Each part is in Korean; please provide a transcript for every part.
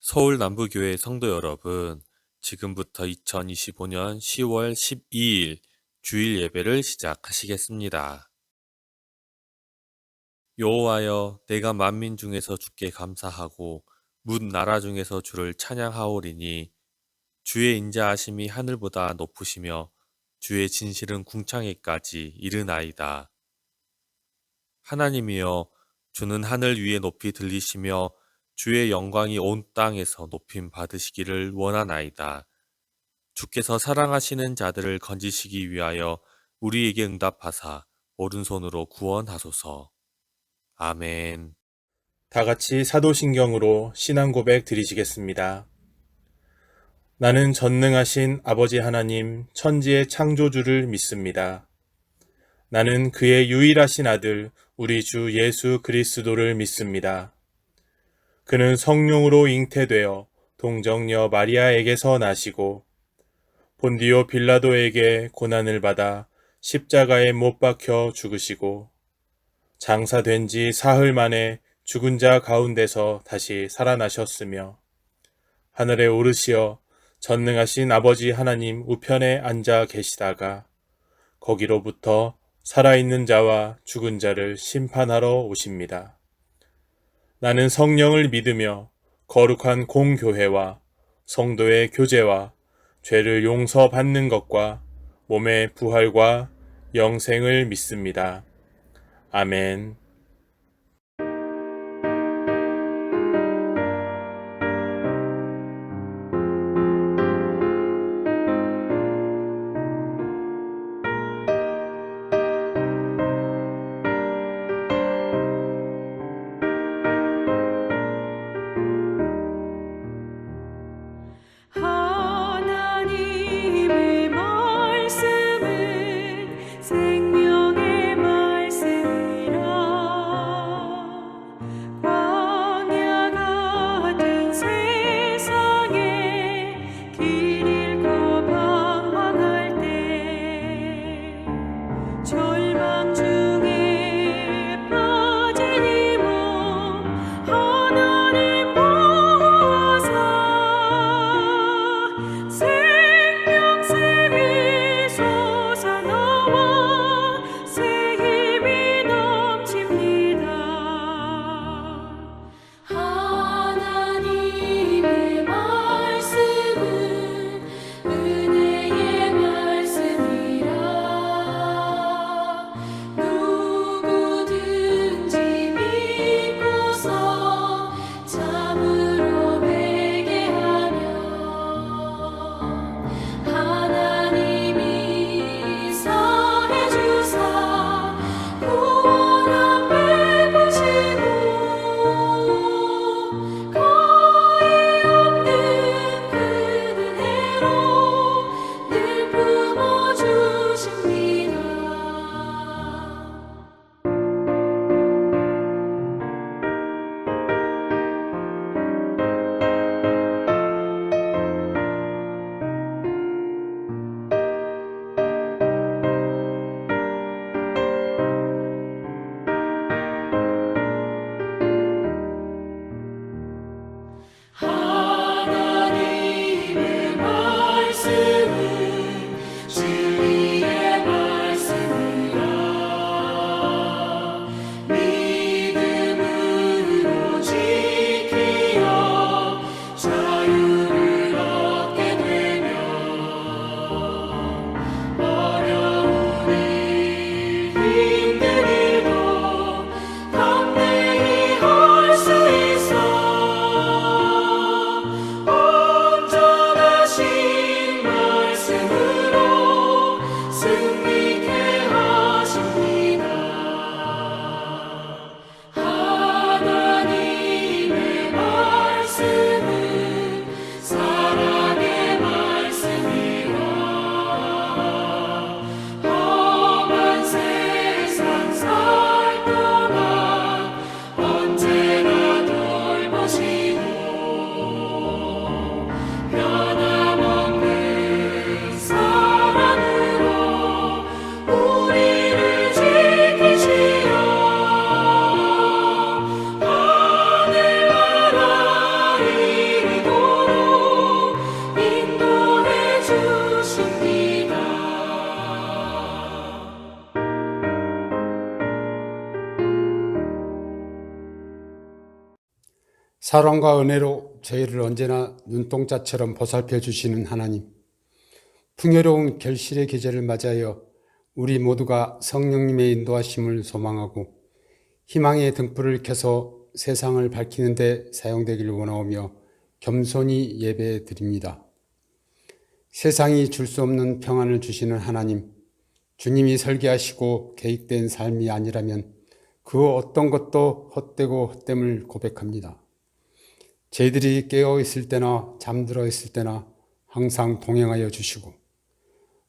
서울 남부교회 성도 여러분, 지금부터 2025년 10월 12일 주일 예배를 시작하시겠습니다. 여호와여, 내가 만민 중에서 주께 감사하고 뭇 나라 중에서 주를 찬양하오리니 주의 인자하심이 하늘보다 높으시며 주의 진실은 궁창에까지 이르나이다. 하나님이여, 주는 하늘 위에 높이 들리시며 주의 영광이 온 땅에서 높임 받으시기를 원하나이다. 주께서 사랑하시는 자들을 건지시기 위하여 우리에게 응답하사 오른손으로 구원하소서. 아멘. 다 같이 사도신경으로 신앙 고백 드리시겠습니다. 나는 전능하신 아버지 하나님 천지의 창조주를 믿습니다. 나는 그의 유일하신 아들 우리 주 예수 그리스도를 믿습니다. 그는 성령으로 잉태되어 동정녀 마리아에게서 나시고 본디오 빌라도에게 고난을 받아 십자가에 못 박혀 죽으시고 장사된 지 사흘 만에 죽은 자 가운데서 다시 살아나셨으며 하늘에 오르시어 전능하신 아버지 하나님 우편에 앉아 계시다가 거기로부터 살아있는 자와 죽은 자를 심판하러 오십니다. 나는 성령을 믿으며 거룩한 공교회와 성도의 교제와 죄를 용서받는 것과 몸의 부활과 영생을 믿습니다. 아멘. 하나님의 말씀은 생명의 말씀이라 광야 같은 세상에 길 잃고 방황할 때 절망 중에 빠진 이 몸 하나님 보호하사 생명샘이 솟아나와 새 힘이 넘칩니다. 하나님의 말씀은 은혜의 말씀이라 누구든지 믿고서 참으로 회개하면 하나님이 사해 주사 구원 앞에 보시고 거의 없는 그 은혜로 늘 품어주십니다. 하나님의 말씀은 진리의 말씀이라 믿음으로 지키어 자유를 얻게 되며 어려운 일 힘든 일도 담대히 할 수 있어 사랑과 은혜로 저희를 언제나 눈동자처럼 보살펴 주시는 하나님, 풍요로운 결실의 계절을 맞이하여 우리 모두가 성령님의 인도하심을 소망하고 희망의 등불을 켜서 세상을 밝히는 데 사용되기를 원하오며 겸손히 예배드립니다. 세상이 줄 수 없는 평안을 주시는 하나님, 주님이 설계하시고 계획된 삶이 아니라면 그 어떤 것도 헛되고 헛됨을 고백합니다. 저희들이 깨어 있을 때나 잠들어 있을 때나 항상 동행하여 주시고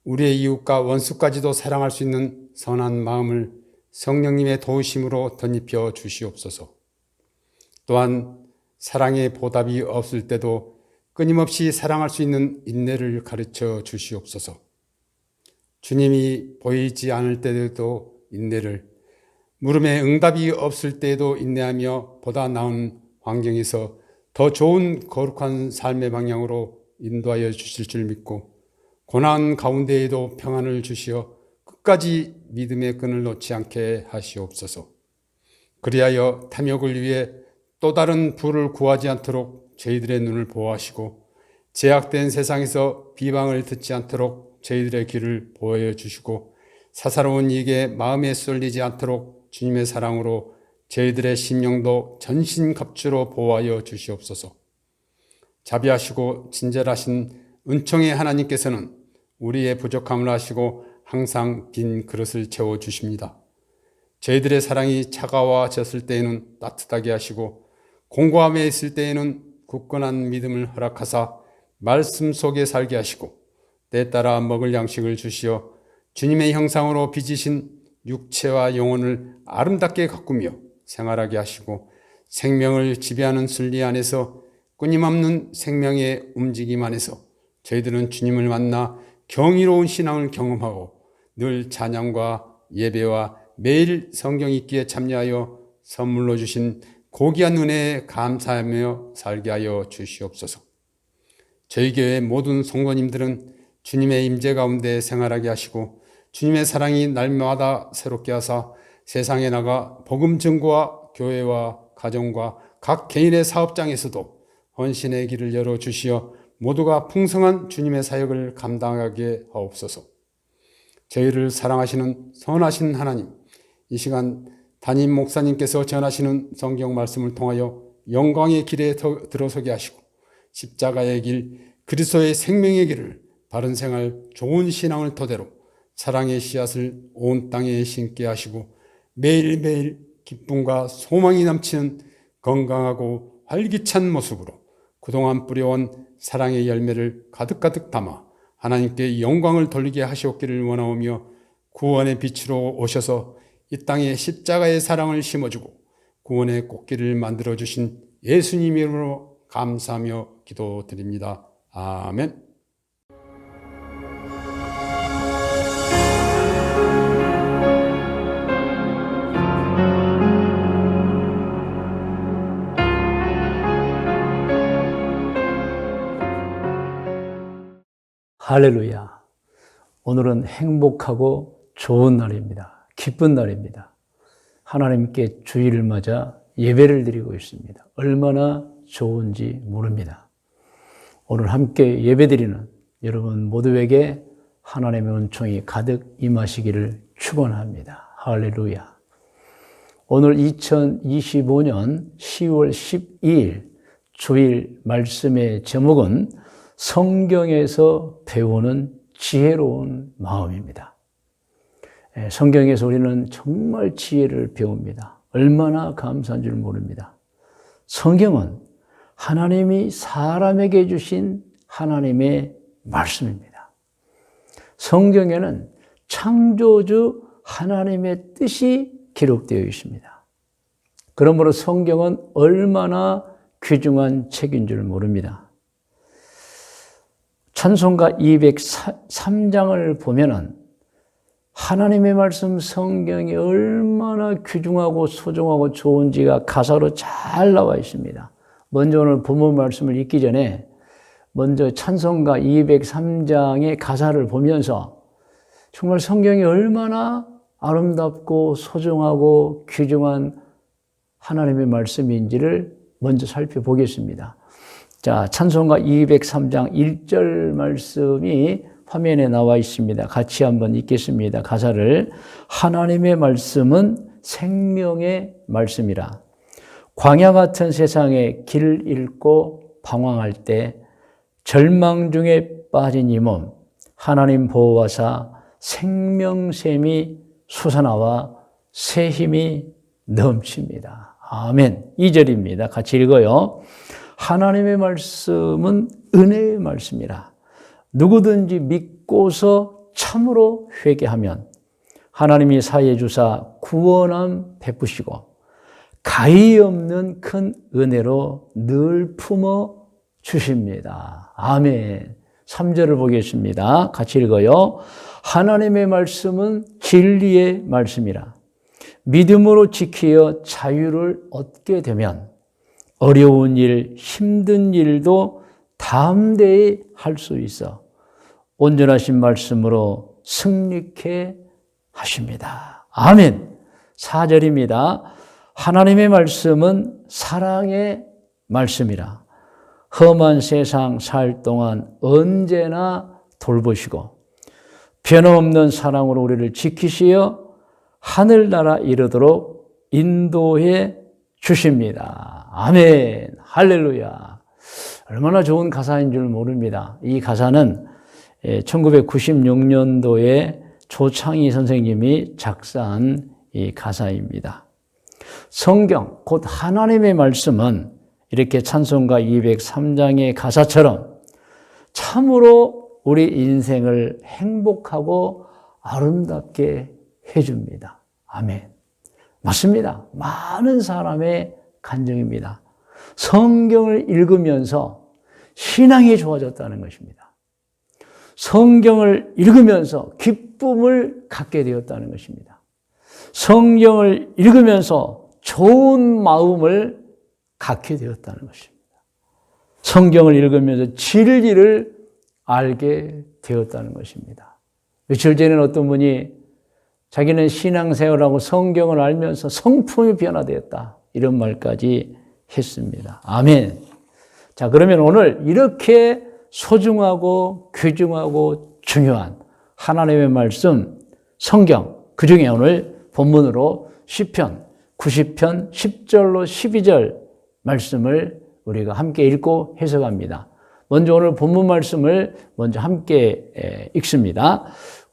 우리의 이웃과 원수까지도 사랑할 수 있는 선한 마음을 성령님의 도우심으로 덧입혀 주시옵소서. 또한 사랑의 보답이 없을 때도 끊임없이 사랑할 수 있는 인내를 가르쳐 주시옵소서. 주님이 보이지 않을 때에도 인내를, 물음에 응답이 없을 때에도 인내하며 보다 나은 환경에서 더 좋은 거룩한 삶의 방향으로 인도하여 주실 줄 믿고 고난 가운데에도 평안을 주시어 끝까지 믿음의 끈을 놓지 않게 하시옵소서. 그리하여 탐욕을 위해 또 다른 부를 구하지 않도록 저희들의 눈을 보호하시고 제약된 세상에서 비방을 듣지 않도록 저희들의 귀를 보호해 주시고 사사로운 이익에 마음에 쏠리지 않도록 주님의 사랑으로 저희들의 심령도 전신갑주로 보호하여 주시옵소서. 자비하시고 친절하신 은총의 하나님께서는 우리의 부족함을 아시고 항상 빈 그릇을 채워주십니다. 저희들의 사랑이 차가워졌을 때에는 따뜻하게 하시고 공고함에 있을 때에는 굳건한 믿음을 허락하사 말씀 속에 살게 하시고 때에 따라 먹을 양식을 주시어 주님의 형상으로 빚으신 육체와 영혼을 아름답게 가꾸며 생활하게 하시고 생명을 지배하는 순리 안에서 끊임없는 생명의 움직임 안에서 저희들은 주님을 만나 경이로운 신앙을 경험하고 늘 찬양과 예배와 매일 성경 읽기에 참여하여 선물로 주신 고귀한 은혜에 감사하며 살게 하여 주시옵소서. 저희 교회 모든 성도님들은 주님의 임재 가운데 생활하게 하시고 주님의 사랑이 날마다 새롭게 하사 세상에 나가 복음 증거와 교회와 가정과 각 개인의 사업장에서도 헌신의 길을 열어주시어 모두가 풍성한 주님의 사역을 감당하게 하옵소서. 저희를 사랑하시는 선하신 하나님, 이 시간 담임 목사님께서 전하시는 성경 말씀을 통하여 영광의 길에 들어서게 하시고 십자가의 길, 그리스도의 생명의 길을 바른 생활, 좋은 신앙을 토대로 사랑의 씨앗을 온 땅에 심게 하시고 매일매일 기쁨과 소망이 넘치는 건강하고 활기찬 모습으로 그동안 뿌려온 사랑의 열매를 가득가득 담아 하나님께 영광을 돌리게 하시옵기를 원하오며 구원의 빛으로 오셔서 이 땅에 십자가의 사랑을 심어주고 구원의 꽃길을 만들어주신 예수님 이름으로 감사하며 기도드립니다. 아멘. 할렐루야. 오늘은 행복하고 좋은 날입니다. 기쁜 날입니다. 하나님께 주일을 맞아 예배를 드리고 있습니다. 얼마나 좋은지 모릅니다. 오늘 함께 예배드리는 여러분 모두에게 하나님의 은총이 가득 임하시기를 축원합니다. 할렐루야. 오늘 2025년 10월 12일 주일 말씀의 제목은 성경에서 배우는 지혜로운 마음입니다. 성경에서 우리는 정말 지혜를 배웁니다. 얼마나 감사한 줄 모릅니다. 성경은 하나님이 사람에게 주신 하나님의 말씀입니다. 성경에는 창조주 하나님의 뜻이 기록되어 있습니다. 그러므로 성경은 얼마나 귀중한 책인 줄 모릅니다. 찬송가 203장을 보면은 하나님의 말씀 성경이 얼마나 귀중하고 소중하고 좋은지가 가사로 잘 나와 있습니다. 먼저 오늘 본문 말씀을 읽기 전에 먼저 찬송가 203장의 가사를 보면서 정말 성경이 얼마나 아름답고 소중하고 귀중한 하나님의 말씀인지를 먼저 살펴보겠습니다. 자, 찬송가 203장 1절 말씀이 화면에 나와 있습니다. 같이 한번 읽겠습니다. 가사를. 하나님의 말씀은 생명의 말씀이라. 광야 같은 세상에 길 잃고 방황할 때 절망 중에 빠진 이 몸, 하나님 보호하사 생명샘이 솟아나와 새 힘이 넘칩니다. 아멘. 2절입니다. 같이 읽어요. 하나님의 말씀은 은혜의 말씀이라. 누구든지 믿고서 참으로 회개하면 하나님이 사해 주사 구원함 베푸시고 가히 없는 큰 은혜로 늘 품어 주십니다. 아멘. 3절을 보겠습니다. 같이 읽어요. 하나님의 말씀은 진리의 말씀이라. 믿음으로 지키어 자유를 얻게 되면 어려운 일, 힘든 일도 담대히 할 수 있어 온전하신 말씀으로 승리케 하십니다. 아멘. 4절입니다. 하나님의 말씀은 사랑의 말씀이라. 험한 세상 살 동안 언제나 돌보시고 변함없는 사랑으로 우리를 지키시어 하늘나라 이르도록 인도해 주십니다. 아멘. 할렐루야. 얼마나 좋은 가사인 줄 모릅니다. 이 가사는 1996년도에 조창희 선생님이 작사한 이 가사입니다. 성경, 곧 하나님의 말씀은 이렇게 찬송가 203장의 가사처럼 참으로 우리 인생을 행복하고 아름답게 해줍니다. 아멘. 맞습니다. 많은 사람의 간증입니다. 성경을 읽으면서 신앙이 좋아졌다는 것입니다. 성경을 읽으면서 기쁨을 갖게 되었다는 것입니다. 성경을 읽으면서 좋은 마음을 갖게 되었다는 것입니다. 성경을 읽으면서 진리를 알게 되었다는 것입니다. 며칠 전에는 어떤 분이 자기는 신앙생활하고 성경을 알면서 성품이 변화되었다. 이런 말까지 했습니다. 아멘. 자, 그러면 오늘 이렇게 소중하고 귀중하고 중요한 하나님의 말씀, 성경, 그 중에 오늘 본문으로 시편 90편 10절로 12절 말씀을 우리가 함께 읽고 해석합니다. 먼저 오늘 본문 말씀을 먼저 함께 읽습니다.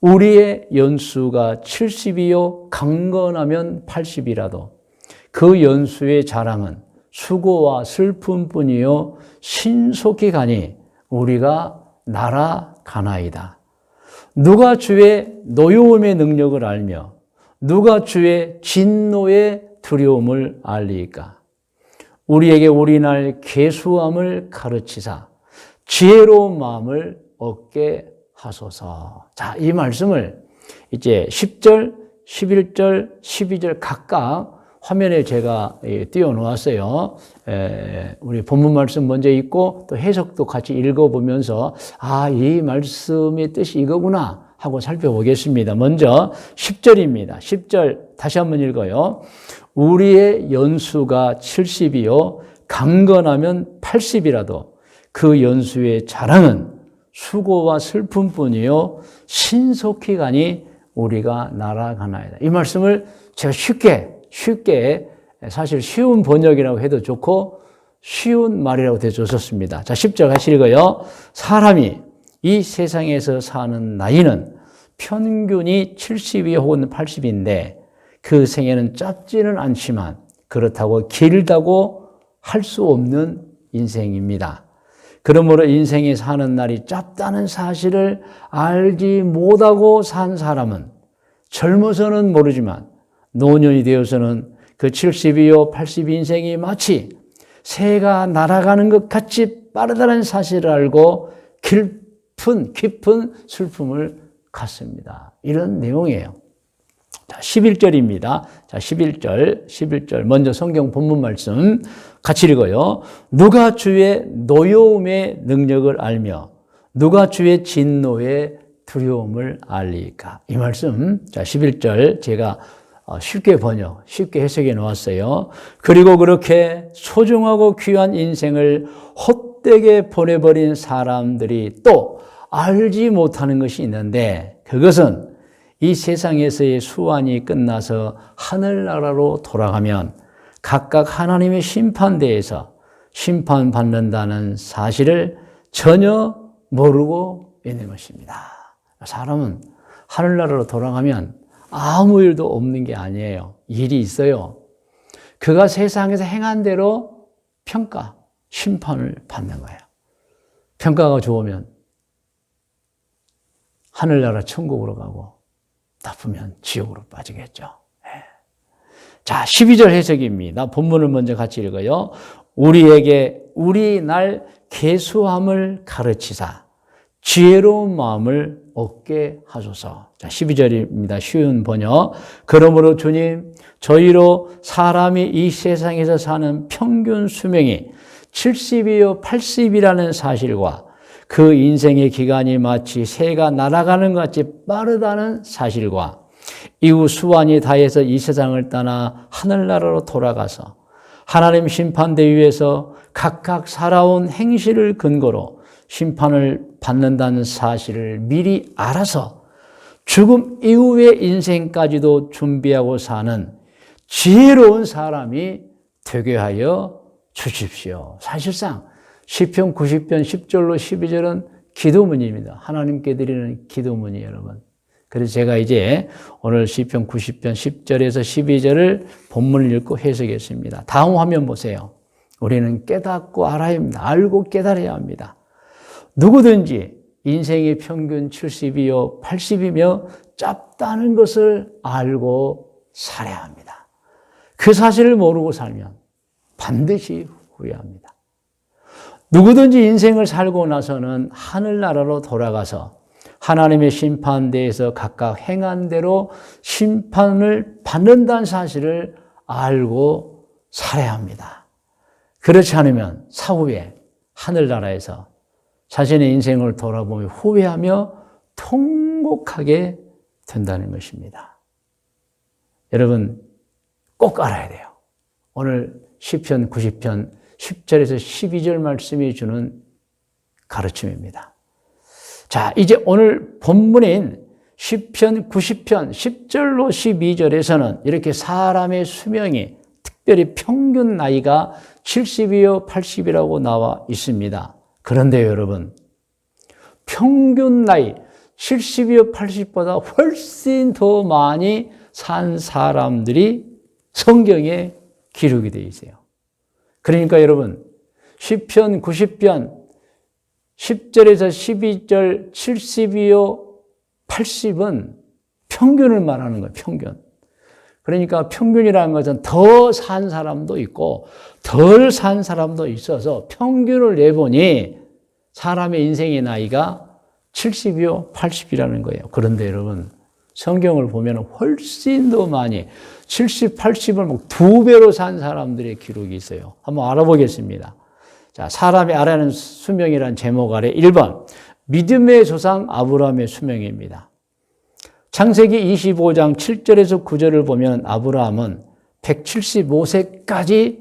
우리의 연수가 70이요 강건하면 80이라도 그 연수의 자랑은 수고와 슬픔뿐이요 신속히 가니 우리가 날아가나이다. 누가 주의 노여움의 능력을 알며 누가 주의 진노의 두려움을 알리까? 우리에게 우리날 계수함을 가르치사 지혜로운 마음을 얻게 하소서. 자, 이 말씀을 이제 10절, 11절, 12절 각각 화면에 제가 띄워놓았어요. 우리 본문 말씀 먼저 읽고 또 해석도 같이 읽어보면서 아, 이 말씀의 뜻이 이거구나 하고 살펴보겠습니다. 먼저 10절입니다. 10절 다시 한번 읽어요. 우리의 연수가 70이요 강건하면 80이라도 그 연수의 자랑은 수고와 슬픔뿐이요 신속히 가니 우리가 날아가나이다. 이 말씀을 제가 쉽게 사실 쉬운 번역이라고 해도 좋고 쉬운 말이라고 해도 좋습니다. 자, 10절 같이 읽어요. 사람이 이 세상에서 사는 나이는 평균이 70이 혹은 80인데 그 생애는 짧지는 않지만 그렇다고 길다고 할 수 없는 인생입니다. 그러므로 인생에 사는 날이 짧다는 사실을 알지 못하고 산 사람은 젊어서는 모르지만 노년이 되어서는 그 70이요 80 인생이 마치 새가 날아가는 것 같이 빠르다는 사실을 알고 깊은 슬픔을 갖습니다. 이런 내용이에요. 자, 11절입니다. 자, 11절 먼저 성경 본문 말씀 같이 읽어요. 누가 주의 노여움의 능력을 알며 누가 주의 진노의 두려움을 알리까? 이 말씀, 자, 11절 제가 쉽게 번역, 쉽게 해석해 놓았어요. 그리고 그렇게 소중하고 귀한 인생을 헛되게 보내버린 사람들이 또 알지 못하는 것이 있는데, 그것은 이 세상에서의 수완이 끝나서 하늘나라로 돌아가면 각각 하나님의 심판대에서 심판받는다는 사실을 전혀 모르고 있는 것입니다. 사람은 하늘나라로 돌아가면 아무 일도 없는 게 아니에요. 일이 있어요. 그가 세상에서 행한 대로 평가, 심판을 받는 거예요. 평가가 좋으면 하늘나라 천국으로 가고 나쁘면 지옥으로 빠지겠죠. 자, 12절 해석입니다. 본문을 먼저 같이 읽어요. 우리에게 우리 날 계수함을 가르치사 지혜로운 마음을 얻게 하소서. 자, 12절입니다. 쉬운 번역. 그러므로 주님, 저희로 사람이 이 세상에서 사는 평균 수명이 70이요 80이라는 사실과 그 인생의 기간이 마치 새가 날아가는 것 같이 빠르다는 사실과 이후 수완이 다해서 이 세상을 떠나 하늘나라로 돌아가서 하나님 심판대 위에서 각각 살아온 행실을 근거로 심판을 받는다는 사실을 미리 알아서 죽음 이후의 인생까지도 준비하고 사는 지혜로운 사람이 되게 하여 주십시오. 사실상 시편 90편 10절로 12절은 기도문입니다. 하나님께 드리는 기도문이 여러분. 그래서 제가 이제 오늘 시편 90편 10절에서 12절을 본문을 읽고 해석했습니다. 다음 화면 보세요. 우리는 깨닫고 알아야 합니다. 알고 깨달아야 합니다. 누구든지 인생의 평균 70이요 80이며 짧다는 것을 알고 살아야 합니다. 그 사실을 모르고 살면 반드시 후회합니다. 누구든지 인생을 살고 나서는 하늘나라로 돌아가서 하나님의 심판대에서 각각 행한 대로 심판을 받는다는 사실을 알고 살아야 합니다. 그렇지 않으면 사후에 하늘나라에서 자신의 인생을 돌아보며 후회하며 통곡하게 된다는 것입니다. 여러분 꼭 알아야 돼요. 오늘 시편 90편 10절에서 12절 말씀이 주는 가르침입니다. 자, 이제 오늘 본문인 시편 90편 10절로 12절에서는 이렇게 사람의 수명이 특별히 평균 나이가 70이요 80이라고 나와 있습니다. 그런데 여러분, 평균 나이 70이요 80보다 훨씬 더 많이 산 사람들이 성경에 기록이 되어 있어요. 그러니까 여러분, 시편 90편 10절에서 12절 70이요 80은 평균을 말하는 거예요. 평균. 그러니까 평균이라는 것은 더 산 사람도 있고 덜 산 사람도 있어서 평균을 내보니 사람의 인생의 나이가 70이요 80이라는 거예요. 그런데 여러분 성경을 보면 훨씬 더 많이 70, 80을 2배로 산 사람들의 기록이 있어요. 한번 알아보겠습니다. 자, 사람이 알아내는 수명이라는 제목 아래 1번 믿음의 조상 아브라함의 수명입니다. 창세기 25장 7절에서 9절을 보면 아브라함은 175세까지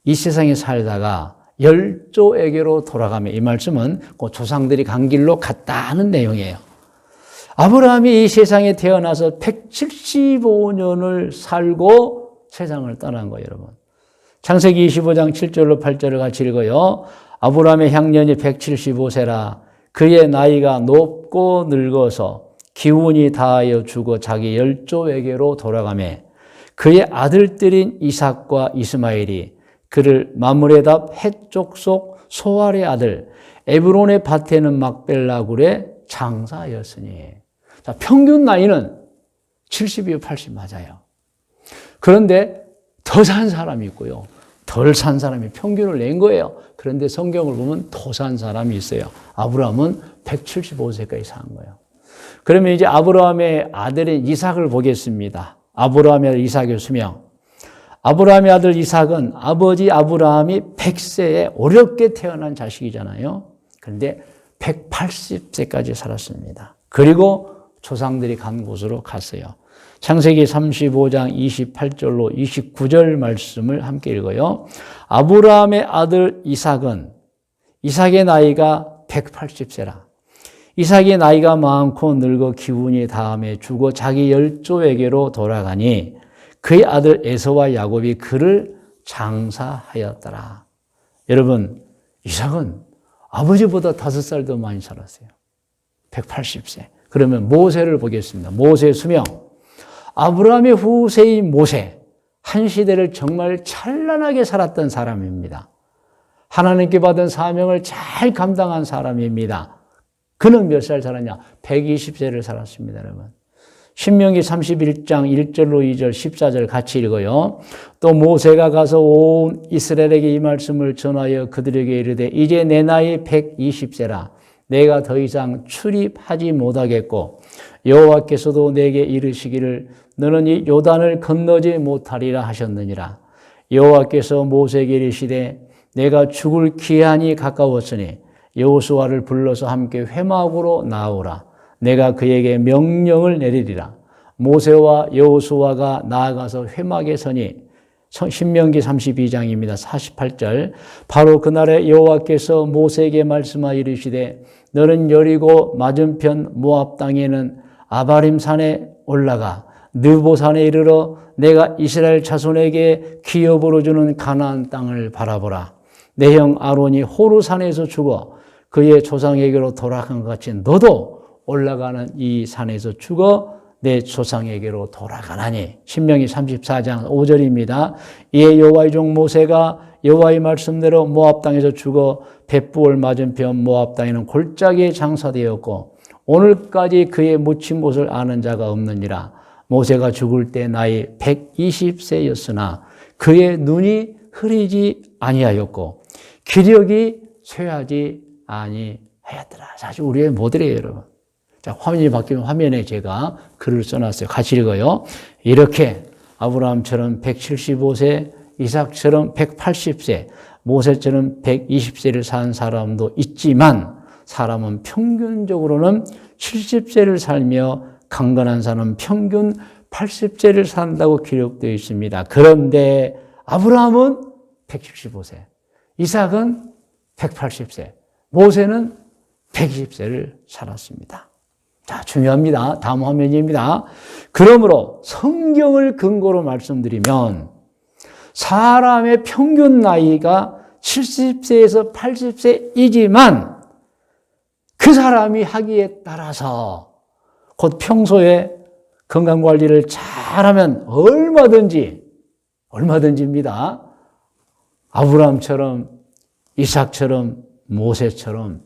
이 세상에 살다가 열조에게로 돌아가며, 이 말씀은 그 조상들이 간 길로 갔다는 내용이에요. 아브라함이 이 세상에 태어나서 175년을 살고 세상을 떠난 거예요, 여러분. 창세기 25장 7절로 8절을 같이 읽어요. 아브라함의 향년이 175세라 그의 나이가 높고 늙어서 기운이 다하여 죽어 자기 열조에게로 돌아가매 그의 아들들인 이삭과 이스마엘이 그를 마므레답 해쪽 속 소알의 아들 에브론의 밭에는 막벨라굴의 장사였으니. 자, 평균 나이는 70이요 80 맞아요. 그런데 더 산 사람이 있고요, 덜 산 사람이 평균을 낸 거예요. 그런데 성경을 보면 더 산 사람이 있어요. 아브라함은 175세까지 산 거예요. 그러면 이제 아브라함의 아들인 이삭을 보겠습니다. 아브라함의 아들 이삭의 수명. 아브라함의 아들 이삭은 아버지 아브라함이 100세에 어렵게 태어난 자식이잖아요. 그런데 180세까지 살았습니다. 그리고 조상들이 간 곳으로 갔어요. 창세기 35장 28절로 29절 말씀을 함께 읽어요. 아브라함의 아들 이삭의 나이가 180세라. 이삭의 나이가 많고 늙어 기운이 다함에 죽어 자기 열조에게로 돌아가니 그의 아들 에서와 야곱이 그를 장사하였더라. 여러분, 이삭은 아버지보다 5살 더 많이 살았어요. 180세. 그러면 모세를 보겠습니다. 모세의 수명. 아브라함의 후세인 모세. 한 시대를 정말 찬란하게 살았던 사람입니다. 하나님께 받은 사명을 잘 감당한 사람입니다. 그는 몇 살 살았냐? 120세를 살았습니다, 여러분. 신명기 31장 1절로 2절 14절 같이 읽어요. 또 모세가 가서 온 이스라엘에게 이 말씀을 전하여 그들에게 이르되 이제 내 나이 120세라. 내가 더 이상 출입하지 못하겠고 여호와께서도 내게 이르시기를 너는 이 요단을 건너지 못하리라 하셨느니라. 여호와께서 모세에게 이르시되 내가 죽을 기한이 가까웠으니 여호수아를 불러서 함께 회막으로 나오라. 내가 그에게 명령을 내리리라. 모세와 여호수아가 나아가서 회막에 서니 신명기 32장입니다. 48절. 바로 그날에 여호와께서 모세에게 말씀하여 이르시되 너는 여리고 맞은편 모압 땅에는 아바림 산에 올라가 느보 산에 이르러 내가 이스라엘 자손에게 기업으로 주는 가나안 땅을 바라보라. 내 형 아론이 호르 산에서 죽어 그의 조상에게로 돌아간 것 같이 너도 올라가는 이 산에서 죽어 내 조상에게로 돌아가나니. 신명기 34장 5절입니다. 이에 여호와의 종 모세가 여호와의 말씀대로 모압 땅에서 죽어 벳부올 맞은편 모압 땅에는 골짜기에 장사되었고 오늘까지 그의 묻힌 곳을 아는 자가 없느니라. 모세가 죽을 때 나이 120세였으나 그의 눈이 흐리지 아니하였고 기력이 쇠하지 아니하였더라. 사실 우리의 모델이에요, 여러분. 자, 화면이 바뀌면 화면에 제가 글을 써놨어요. 같이 읽어요. 이렇게 아브라함처럼 175세, 이삭처럼 180세, 모세처럼 120세를 산 사람도 있지만 사람은 평균적으로는 70세를 살며 강건한 사람은 평균 80세를 산다고 기록되어 있습니다. 그런데 아브라함은 175세, 이삭은 180세, 모세는 120세를 살았습니다. 자, 중요합니다. 다음 화면입니다. 그러므로 성경을 근거로 말씀드리면 사람의 평균 나이가 70세에서 80세이지만 그 사람이 하기에 따라서 곧 평소에 건강관리를 잘하면 얼마든지입니다. 아브라함처럼 이삭처럼 모세처럼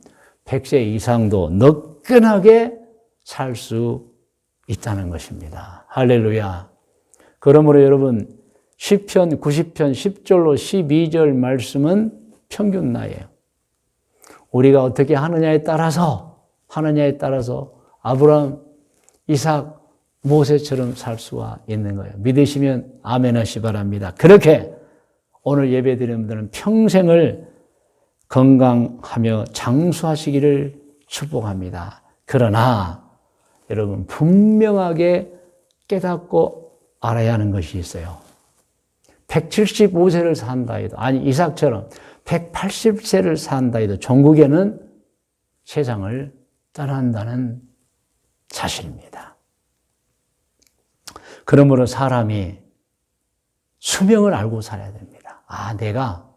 100세 이상도 너끈하게 살 수 있다는 것입니다. 할렐루야. 그러므로 여러분 시편 90편 10절로 12절 말씀은 평균 나이에요. 우리가 어떻게 하느냐에 따라서 아브라함, 이삭, 모세처럼 살 수가 있는 거예요. 믿으시면 아멘 하시 바랍니다. 그렇게 오늘 예배드리는 분들은 평생을 건강하며 장수하시기를 축복합니다. 그러나 여러분 분명하게 깨닫고 알아야 하는 것이 있어요. 175세를 산다 해도, 아니 이삭처럼 180세를 산다 해도 종국에는 세상을 떠난다는 사실입니다. 그러므로 사람이 수명을 알고 살아야 됩니다. 내가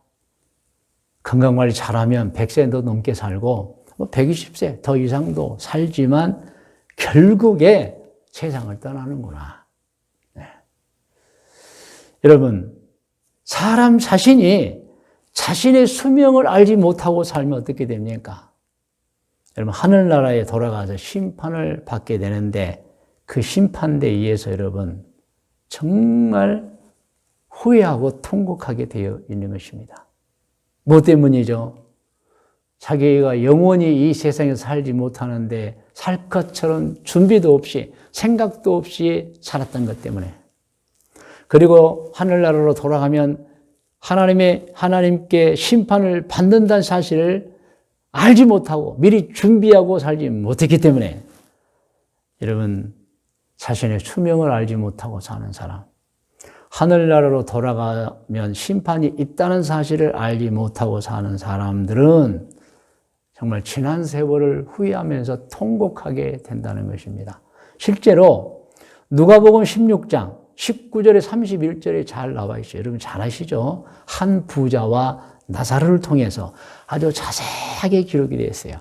건강관리 잘하면 100세도 넘게 살고 120세 더 이상도 살지만 결국에 세상을 떠나는구나. 네. 여러분, 사람 자신이 자신의 수명을 알지 못하고 살면 어떻게 됩니까? 여러분, 하늘나라에 돌아가서 심판을 받게 되는데 그 심판대에 의해서 여러분 정말 후회하고 통곡하게 되어 있는 것입니다. 뭐 때문이죠? 자기가 영원히 이 세상에서 살지 못하는데 살 것처럼 준비도 없이 생각도 없이 살았던 것 때문에, 그리고 하늘나라로 돌아가면 하나님께 심판을 받는다는 사실을 알지 못하고 미리 준비하고 살지 못했기 때문에 여러분 자신의 수명을 알지 못하고 사는 사람, 하늘나라로 돌아가면 심판이 있다는 사실을 알지 못하고 사는 사람들은 정말 지난 세월을 후회하면서 통곡하게 된다는 것입니다. 실제로 누가복음 16장 19절에 31절에 잘 나와 있어요. 여러분 잘 아시죠? 한 부자와 나사로를 통해서 아주 자세하게 기록이 되어 있어요.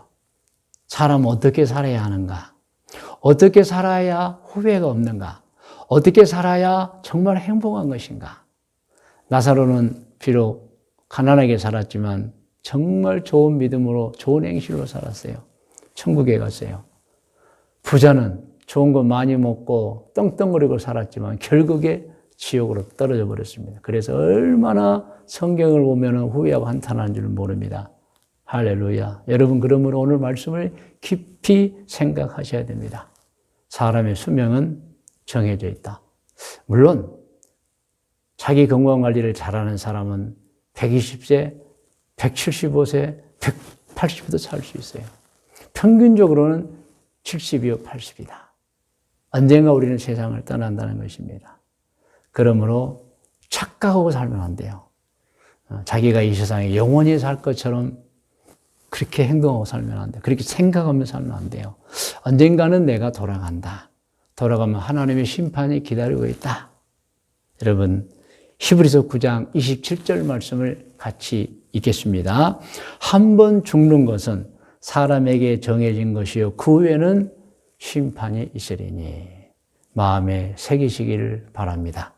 사람은 어떻게 살아야 하는가? 어떻게 살아야 후회가 없는가? 어떻게 살아야 정말 행복한 것인가? 나사로는 비록 가난하게 살았지만 정말 좋은 믿음으로 좋은 행실로 살았어요. 천국에 갔어요. 부자는 좋은 거 많이 먹고 떵떵거리고 살았지만 결국에 지옥으로 떨어져 버렸습니다. 그래서 얼마나 성경을 보면 후회하고 한탄하는 줄 모릅니다. 할렐루야. 여러분 그러므로 오늘 말씀을 깊이 생각하셔야 됩니다. 사람의 수명은 정해져 있다. 물론 자기 건강관리를 잘하는 사람은 120세, 175세, 180세도 살 수 있어요. 평균적으로는 70이요 80이다. 언젠가 우리는 세상을 떠난다는 것입니다. 그러므로 착각하고 살면 안 돼요. 자기가 이 세상에 영원히 살 것처럼 그렇게 행동하고 살면 안 돼요. 그렇게 생각하며 살면 안 돼요. 언젠가는 내가 돌아간다. 돌아가면 하나님의 심판이 기다리고 있다. 여러분 히브리서 9장 27절 말씀을 같이 읽겠습니다. 한 번 죽는 것은 사람에게 정해진 것이요 그 후에는 심판이 있으리니 마음에 새기시기를 바랍니다.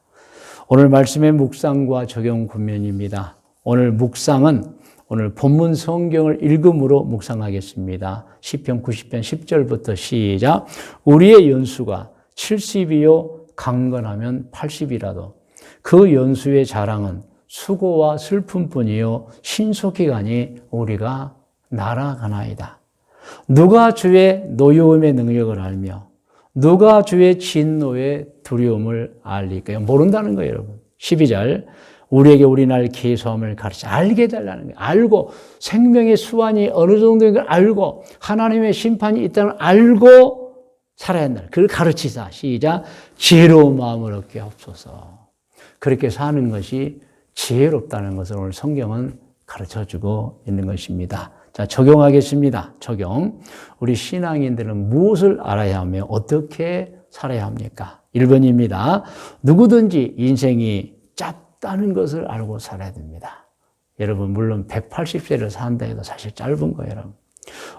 오늘 말씀의 묵상과 적용 구면입니다. 오늘 묵상은 오늘 본문 성경을 읽음으로 묵상하겠습니다. 시편 90편 10절부터 시작. 우리의 연수가 70이요 강건하면 80이라도 그 연수의 자랑은 수고와 슬픔뿐이요 신속히 가니 우리가 날아가나이다. 누가 주의 노여움의 능력을 알며 누가 주의 진노의 두려움을 알릴까요? 모른다는 거예요, 여러분. 12절 우리에게 우리날 계수함을 가르쳐 알게 해달라는 거예요. 알고 생명의 수완이 어느 정도인 걸 알고 하나님의 심판이 있다는 걸 알고 살아야 한다. 그걸 가르치자. 시작. 지혜로운 마음을 얻게 하옵소서. 그렇게 사는 것이 지혜롭다는 것을 오늘 성경은 가르쳐주고 있는 것입니다. 자, 적용하겠습니다. 적용. 우리 신앙인들은 무엇을 알아야 하며 어떻게 살아야 합니까? 1번입니다. 누구든지 인생이 짧다는 것을 알고 살아야 됩니다. 여러분, 물론 180세를 산다 해도 사실 짧은 거예요, 여러분.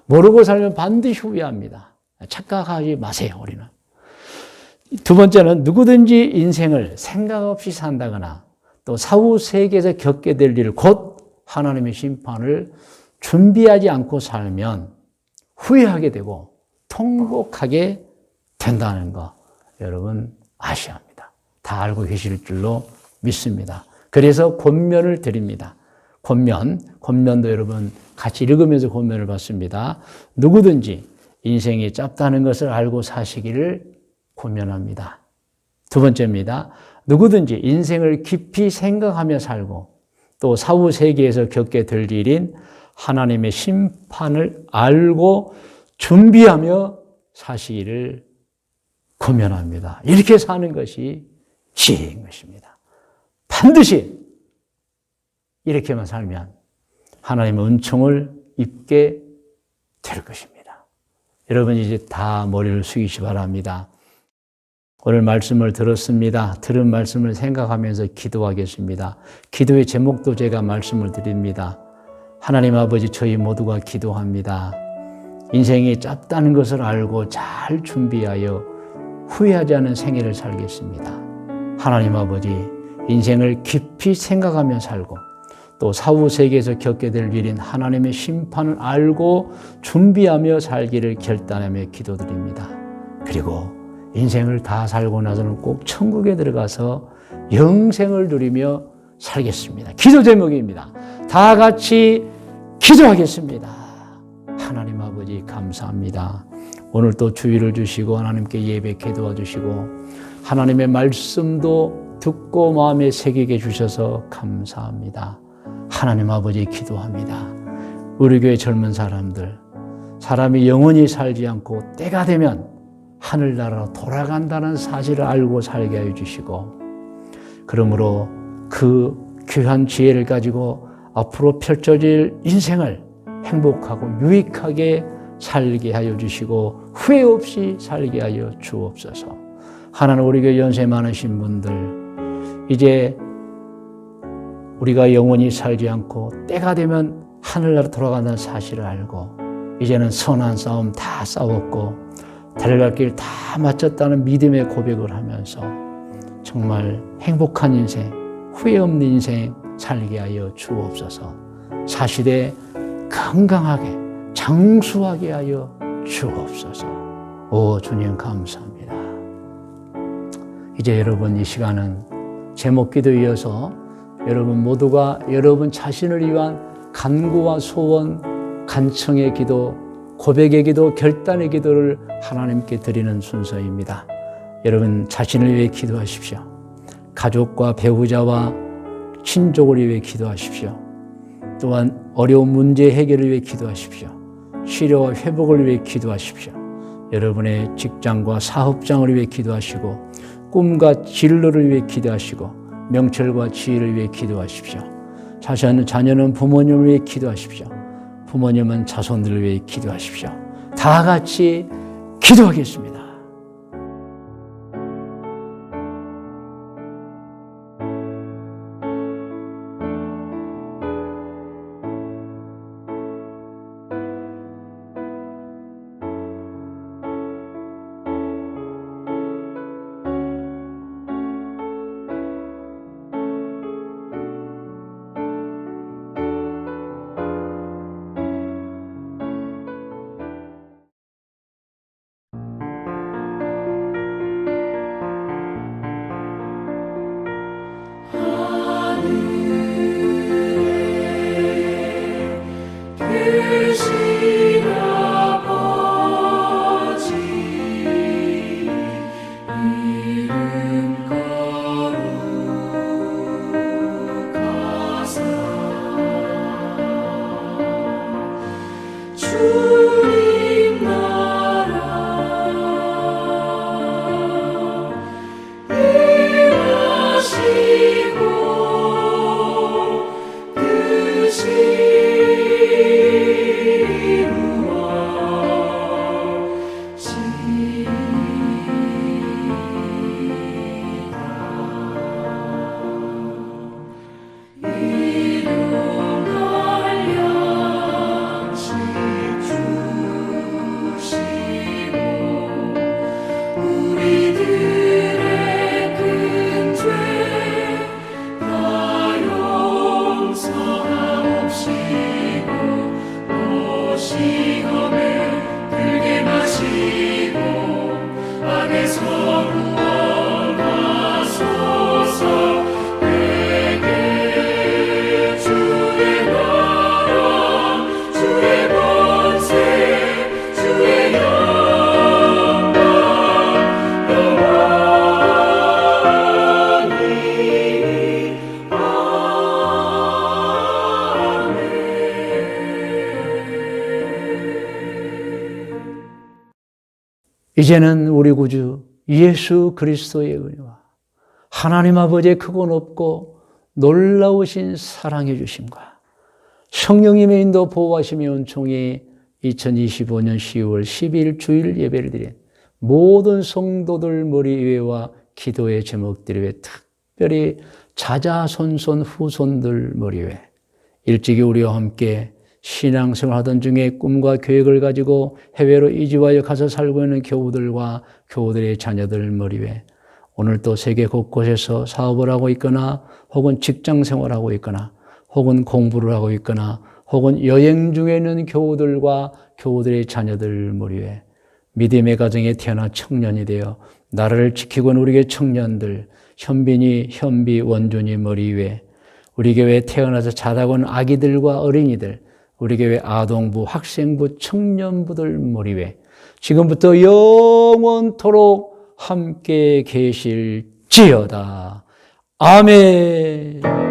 모르고 살면 반드시 후회합니다. 착각하지 마세요, 우리는. 두 번째는 누구든지 인생을 생각 없이 산다거나 또 사후 세계에서 겪게 될 일, 곧 하나님의 심판을 준비하지 않고 살면 후회하게 되고 통곡하게 된다는 거 여러분 아셔야 합니다. 다 알고 계실 줄로 믿습니다. 그래서 권면을 드립니다. 권면도 여러분 같이 읽으면서 권면을 받습니다. 누구든지 인생이 짧다는 것을 알고 사시기를 권면합니다. 두 번째입니다. 누구든지 인생을 깊이 생각하며 살고 또 사후 세계에서 겪게 될 일인 하나님의 심판을 알고 준비하며 사시기를 권면합니다. 이렇게 사는 것이 지혜인 것입니다. 반드시 이렇게만 살면 하나님의 은총을 입게 될 것입니다. 여러분 이제 다 머리를 숙이시 바랍니다. 오늘 말씀을 들었습니다. 들은 말씀을 생각하면서 기도하겠습니다. 기도의 제목도 제가 말씀을 드립니다. 하나님 아버지 저희 모두가 기도합니다. 인생이 짧다는 것을 알고 잘 준비하여 후회하지 않은 생애를 살겠습니다. 하나님 아버지 인생을 깊이 생각하며 살고 또 사후 세계에서 겪게 될 일인 하나님의 심판을 알고 준비하며 살기를 결단하며 기도드립니다. 그리고 인생을 다 살고 나서는 꼭 천국에 들어가서 영생을 누리며 살겠습니다. 기도 제목입니다. 다 같이 기도하겠습니다. 하나님 아버지 감사합니다. 오늘 또 주의를 주시고 하나님께 예배케 도와주시고 하나님의 말씀도 듣고 마음에 새기게 주셔서 감사합니다. 하나님 아버지 기도합니다. 우리 교회 젊은 사람들이 영원히 살지 않고 때가 되면 하늘나라로 돌아간다는 사실을 알고 살게 해 주시고, 그러므로 그 귀한 지혜를 가지고 앞으로 펼쳐질 인생을 행복하고 유익하게 살게 하여 주시고 후회 없이 살게 하여 주옵소서. 하나님, 우리 교회 연세 많으신 분들, 이제 우리가 영원히 살지 않고 때가 되면 하늘나라로 돌아간다는 사실을 알고 이제는 선한 싸움 다 싸웠고 달려갈 길 다 마쳤다는 믿음의 고백을 하면서 정말 행복한 인생, 후회 없는 인생 살게 하여 주옵소서. 사시되 건강하게 장수하게 하여 주옵소서. 오 주님 감사합니다. 이제 여러분 이 시간은 제목 기도 이어서 여러분 모두가 여러분 자신을 위한 간구와 소원, 간청의 기도, 고백의 기도, 결단의 기도를 하나님께 드리는 순서입니다. 여러분 자신을 위해 기도하십시오. 가족과 배우자와 친족을 위해 기도하십시오. 또한 어려운 문제 해결을 위해 기도하십시오. 치료와 회복을 위해 기도하십시오. 여러분의 직장과 사업장을 위해 기도하시고 꿈과 진로를 위해 기도하시고 명철과 지혜를 위해 기도하십시오. 자녀는 부모님을 위해 기도하십시오. 부모님은 자손들을 위해 기도하십시오. 다 같이 기도하겠습니다. 계신 아버지 이름 거룩하사 주님 나라 임하시고 뜻이 이제는 우리 구주 예수 그리스도의 은혜와 하나님 아버지의 크고 높고 놀라우신 사랑해 주심과 성령님의 인도 보호하심의 은총이 2025년 10월 10일 주일 예배를 드린 모든 성도들 머리 위에와 기도의 제목들 위에, 특별히 자자손손 후손들 머리 위에, 일찍이 우리와 함께 신앙생활하던 중에 꿈과 계획을 가지고 해외로 이주하여 가서 살고 있는 교우들과 교우들의 자녀들 머리 위에, 오늘 또 세계 곳곳에서 사업을 하고 있거나 혹은 직장생활하고 있거나 혹은 공부를 하고 있거나 혹은 여행 중에 있는 교우들과 교우들의 자녀들 머리 위에, 믿음의 가정에 태어나 청년이 되어 나라를 지키고 있는 우리 교회 청년들, 현비, 원준이 머리 위에, 우리 교회에 태어나서 자라고 있는 아기들과 어린이들, 우리 교회 아동부, 학생부, 청년부들 머리 위에 지금부터 영원토록 함께 계실지어다. 아멘.